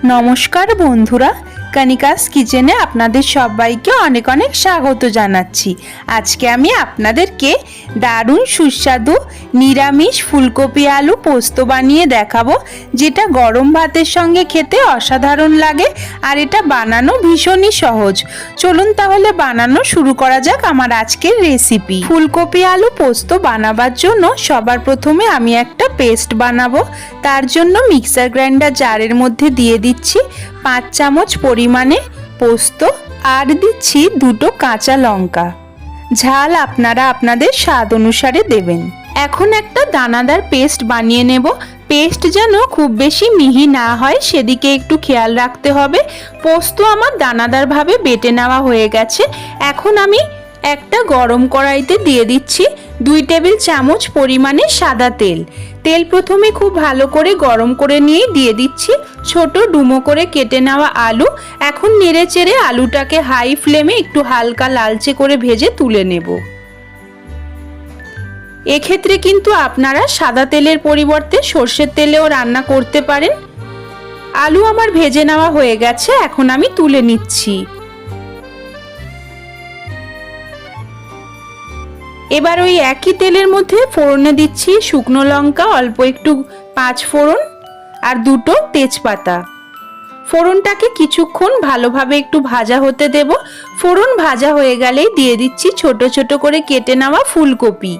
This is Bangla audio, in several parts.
নমস্কার বন্ধুরা, কণিকাস কিচেনে আপনাদের সবাইকে অনেক অনেক স্বাগত জানাচ্ছি। আজকে আমি আপনাদেরকে দারুণ সুস্বাদু নিরামিষ ফুলকপি আলু পোস্ত বানিয়ে দেখাবো, যেটা গরম ভাতের সঙ্গে খেতে অসাধারণ লাগে আর এটা বানানো ভীষণই সহজ। চলুন তাহলে বানানো শুরু করা যাক আমার আজকের রেসিপি। ফুলকপি আলু পোস্ত বানাবার জন্য সবার প্রথমে আমি একটা পেস্ট বানাবো। তার জন্য মিক্সার গ্রাইন্ডার জারের মধ্যে দিয়ে দিচ্ছি 5 চামচ পরিমাণে পোস্ত আর দিচ্ছি 2টো কাঁচা লঙ্কা। ঝাল আপনারা আপনাদের স্বাদ অনুসারে দেবেন। এখন একটা দানাদার পেস্ট বানিয়ে নেব। পেস্ট যেন খুব বেশি মিহি না হয় সেদিকে একটু খেয়াল রাখতে হবে। পোস্ত আমার দানাদারভাবে বেটে নেওয়া হয়ে গেছে। এখন আমি একটা গরম কড়াইতে দিয়ে দিচ্ছি 2 টেবিল চামচ পরিমাণে সাদা তেল। তেল প্রথমে খুব ভালো করে গরম করে নিয়ে দিয়ে দিচ্ছি ছোট ডুমো করে কেটে নেওয়া আলু। এখন নেড়ে চেড়ে আলুটাকে হাই ফ্লেমে একটু হালকা লালচে করে ভেজে তুলে নেব। এক্ষেত্রে কিন্তু আপনারা সাদা তেলের পরিবর্তে সর্ষের তেলেও রান্না করতে পারেন। আলু আমার ভেজে নেওয়া হয়ে গেছে, এখন আমি তুলে নিচ্ছি। এবার ওই একই তেলের মধ্যে ফোড়নে দিচ্ছি শুকনো লঙ্কা, অল্প একটু 5 ফোড়ন আর 2টো তেজপাতা। ফোড়নটাকে কিছুক্ষণ ভালোভাবে একটু ভাজা হতে দেব। ফোড়ন ভাজা হয়ে গেলেই দিয়ে দিচ্ছি ছোট ছোট করে কেটে নেওয়া ফুলকপি।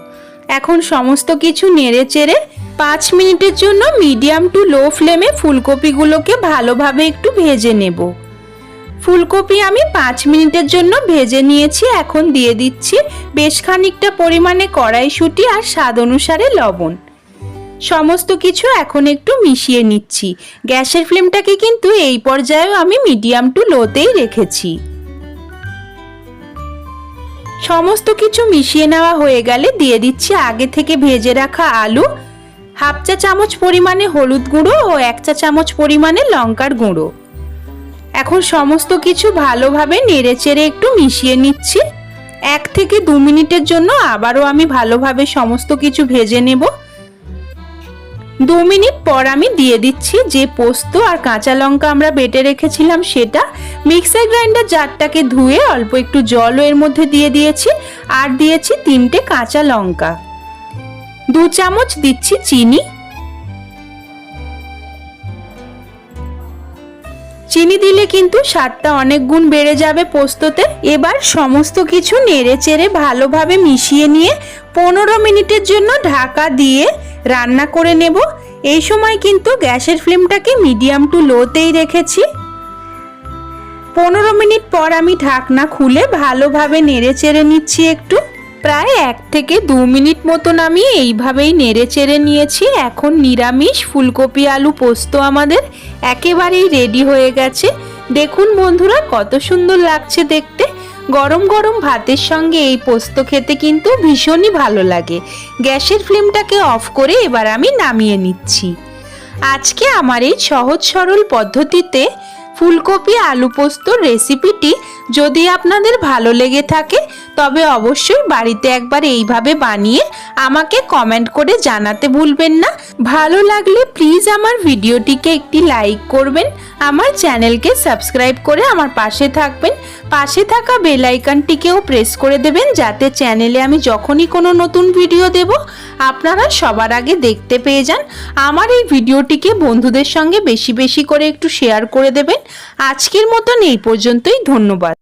এখন সমস্ত কিছু নেড়ে চেড়ে 5 মিনিটের জন্য মিডিয়াম টু লো ফ্লেমে ফুলকপিগুলোকে ভালোভাবে একটু ভেজে নেব। ফুলকপি আমি 5 মিনিটের জন্য ভেজে নিয়েছি। এখন দিয়ে দিচ্ছি বেশ খানিকটা পরিমাণে কড়াইশুঁটি আর স্বাদ অনুসারে লবণ। সমস্ত কিছু এখন একটু মিশিয়ে নিচ্ছি। গ্যাসের ফ্লেমটাকে কিন্তু এই পর্যায়েও আমি মিডিয়াম টু লোতেই রেখেছি। সমস্ত কিছু মিশিয়ে নেওয়া হয়ে গেলে দিয়ে দিচ্ছি আগে থেকে ভেজে রাখা আলু, 1/2 চা চামচ পরিমাণে হলুদ গুঁড়ো ও 1 চা চামচ পরিমাণে লঙ্কার গুঁড়ো। এখন সমস্ত কিছু ভালোভাবে নেড়েচেড়ে একটু মিশিয়ে নিচ্ছি। 1 থেকে 2 মিনিটের জন্য আবারও আমি ভালোভাবে সমস্ত কিছু ভেজে নেব। 2 মিনিট পর আমি দিয়ে দিচ্ছি যে পোস্ত আর কাঁচা লঙ্কা আমরা বেটে রেখেছিলাম সেটা। মিক্সার গ্রাইন্ডার জারটাকে ধুয়ে অল্প একটু জল এর মধ্যে দিয়ে দিয়েছি আর দিয়েছি 3টে কাঁচা লঙ্কা। 2 চামচ দিচ্ছি চিনি। চিনি দিলে কিন্তু স্বাদটা অনেক গুণ বেড়ে যাবে পোস্ততে। এবার সমস্ত কিছু নেড়ে চেড়ে ভালোভাবে মিশিয়ে নিয়ে 15 মিনিটের জন্য ঢাকা দিয়ে রান্না করে নেব। এই সময় কিন্তু গ্যাসের ফ্লেমটাকে মিডিয়াম টু লোতেই রেখেছি। 15 মিনিট পর আমি ঢাকনা খুলে ভালোভাবে নেড়ে চেড়ে নিচ্ছি একটু। প্রায় 1 থেকে 2 মিনিট মতন আমি এইভাবেই নেড়ে চেড়ে নিয়েছি। এখন নিরামিষ ফুলকপি আলু পোস্ত আমাদের একেবারেই রেডি হয়ে গেছে। দেখুন বন্ধুরা কত সুন্দর লাগছে দেখতে। গরম গরম ভাতের সঙ্গে এই পোস্ত খেতে কিন্তু ভীষণই ভালো লাগে। গ্যাসের ফ্লেমটাকে অফ করে এবার আমি নামিয়ে নিচ্ছি। আজকে আমার এই সহজ সরল পদ্ধতিতে ফুলকপি আলু পোস্তর রেসিপিটি যদি আপনাদের ভালো লেগে থাকে তবে অবশ্যই বাড়িতে একবার এইভাবে বানিয়ে আমাকে কমেন্ট করে জানাতে ভুলবেন না। ভালো লাগলে প্লিজ আমার ভিডিওটিকে একটি লাইক করবেন, আমার চ্যানেলকে সাবস্ক্রাইব করে আমার পাশে থাকবেন। পাশে থাকা বেল আইকনটিকেও প্রেস করে দেবেন যাতে চ্যানেলে আমি যখনই কোনো নতুন ভিডিও দেব আপনারা সবার আগে দেখতে পেয়ে যান। আমার এই ভিডিওটিকে বন্ধুদের সঙ্গে বেশি বেশি করে একটু শেয়ার করে দেবেন। আজকের মতন এই পর্যন্তই, ধন্যবাদ।